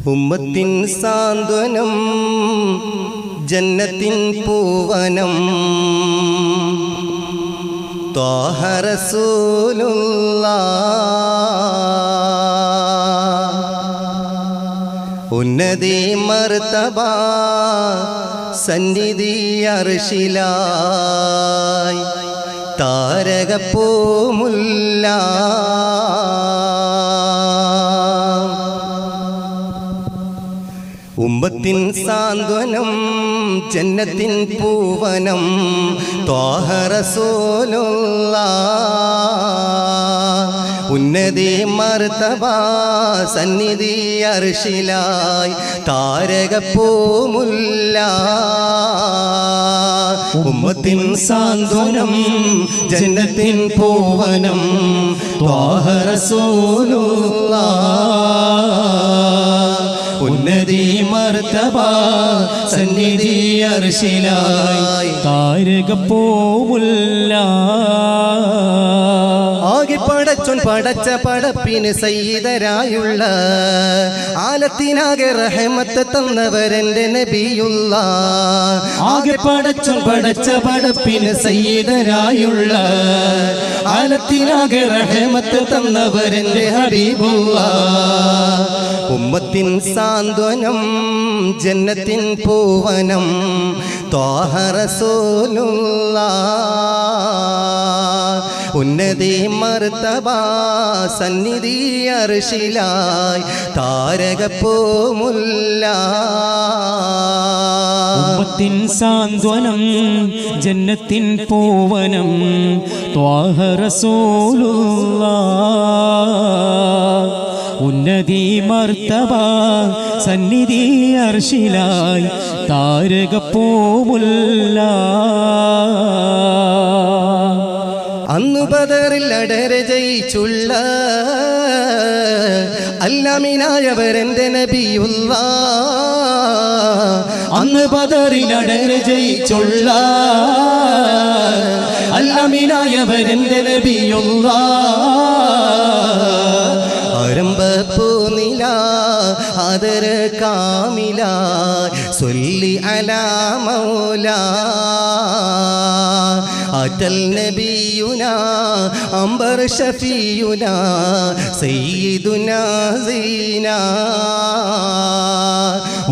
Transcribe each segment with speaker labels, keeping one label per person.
Speaker 1: ഉമ്മത്തിൻ സാന്ത്വനം ജന്നത്തിൻ പൂവനം ത്വാഹ റസൂലുള്ളാഹ് ഉന്നതി മർത്തബ സന്നിധി അർശിലായി താരകപ്പൂമുല്ല ഉമ്മത്തിൻ സാന്ത്വനം ജന്നത്തിൻ പൂവനം ത്വാഹ റസൂലുള്ളാഹ് ഉന്നതി മർത്തബ സന്നിധി അർശിലായി താരകപ്പൂമുല്ല ഉമ്മത്തിൻ സാന്ത്വനം ജന്നത്തിൻ പൂവനം ത്വാഹ റസൂലുള്ളാഹ് ഉന്നതി മർത്തബ സന്നിധി അർശിലായി താരകപ്പൂമുല്ല ആകെ പടച്ചോൻ പടച്ച പടപ്പിന് സയ്യിദരായുള്ള ആലത്തിനാകെ റഹ്മത്ത് തന്നവരെന്റെ നബിയുള്ള ആകെ പടച്ചോൻ പടച്ച പടപ്പിന് സയ്യിദരായുള്ള ആലത്തിനാകെ റഹ്മത്ത് തന്നവരെന്റെ ഹബീബുള്ള ഉമ്മത്തിൻ സാന്ത്വനം ജന്നത്തിൻ പൂവനം ത്വാഹ റസൂലുള്ളാഹ് ഉന്നതി മർത്തബ സന്നിധി അർശിലായി താരകപ്പൂമുല്ല
Speaker 2: ഉമ്മത്തിൻ സാന്ത്വനം ജന്നത്തിൻ പൂവനം ത്വാഹ റസൂലുള്ളാഹ് ഉന്നതി മർത്തബ സന്നിധി അർശിലായി താരകപ്പൂമുല്ല
Speaker 1: അന്നു ബദറിൽ അടര ജയിച്ചുള്ള അല്ലാമിനായവരെന്റെ നബിയുള്ള
Speaker 2: അന്ന് ബദറിൽ അടര ജയിച്ചുള്ള അല്ലാമിനായവരെന്റെ നബിയുള്ള
Speaker 1: ആരംഭപ്പൂനില ആദര കാമില സൊല്ലി അലാ മൗലാ അറ്റൽ നബിയുനാ അംബർ ഷഫിയുനാ സയ്യിദുനാ സീനാ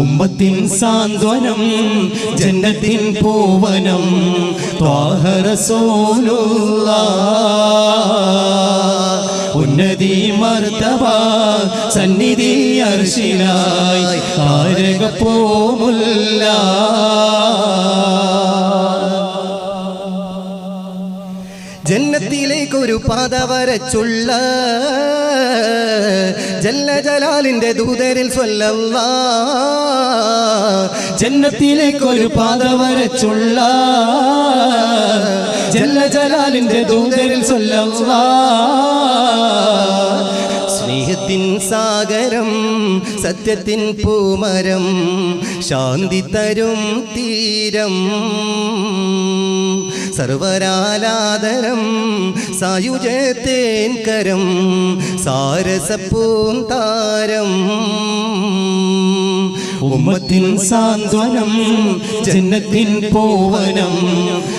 Speaker 2: ഉമ്മത്തിൻ സാന്ത്വനം ജന്നത്തിൻ പൂവനം ത്വാഹ റസൂലുള്ളാഹ് ഉന്നതി മർത്തബ സന്നിധി അർശിലായി താരകപ്പൂമുല്ല
Speaker 1: ജന്നത്തിലേക്കൊരു പാത വരച്ചുള്ള ജല്ല ജലാലിന്റെ ദൂതരിൽ സ്വല്ലല്ലാഹ്
Speaker 2: ജന്നത്തിലേക്കൊരു പാത വരച്ചുള്ള ജല്ല ജലാലിന്റെ ദൂതരിൽ സ്വല്ലല്ലാഹ്
Speaker 1: സ്നേഹത്തിൻ സാഗരം സത്യത്തിൻ പൂമരം ശാന്തി തരും തീരം സർവരാലാദരം സായുജത്തേൻ കരം സാരസപ്പൂന്താരം
Speaker 2: ഉമ്മത്തിൻ സാന്ത്വനം ജന്നത്തിൻ പൂവനം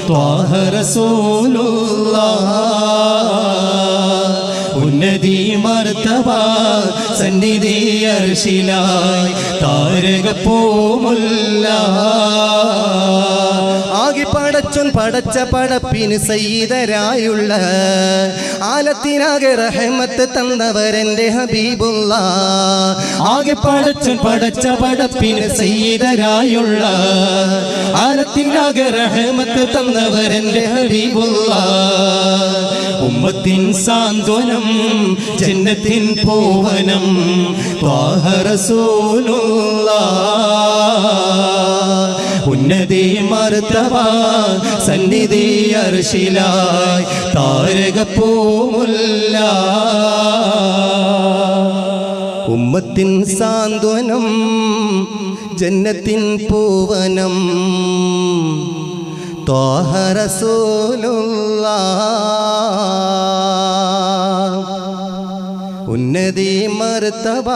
Speaker 2: ത്വാഹ റസൂലുള്ളാഹ് ഉന്നതി മർത്തബ സന്നിധി അർശിലായി താരകപ്പൂമുല്ല
Speaker 1: ആകെ പടച്ചോൻ പടച്ച പടപ്പിന് സയ്യിദരായുള്ള ആലത്തിനാകെ റഹ്മത്ത് തന്നവരെന്റെ ഹബീബുള്ള
Speaker 2: ആകെ പടച്ചോൻ പടച്ച പടപ്പിന് സയ്യിദരായുള്ള ആലത്തിനാകെ റഹ്മത്ത് തന്നവരെന്റെ ഹബീബുള്ള ഉമ്മത്തിൻ സാന്ത്വനം ജന്നത്തിൻ പൂവനം ത്വാഹ റസൂലുള്ളാഹ് ഉന്നതി മർത്തബ സന്നിധി അർശിലായി താരകപ്പൂമുല്ല
Speaker 1: ഉമ്മത്തിൻ സാന്ത്വനം ജന്നത്തിൻ പൂവനം ത്വാഹ റസൂലുള്ളാഹ് ഉന്നതി മർത്തബ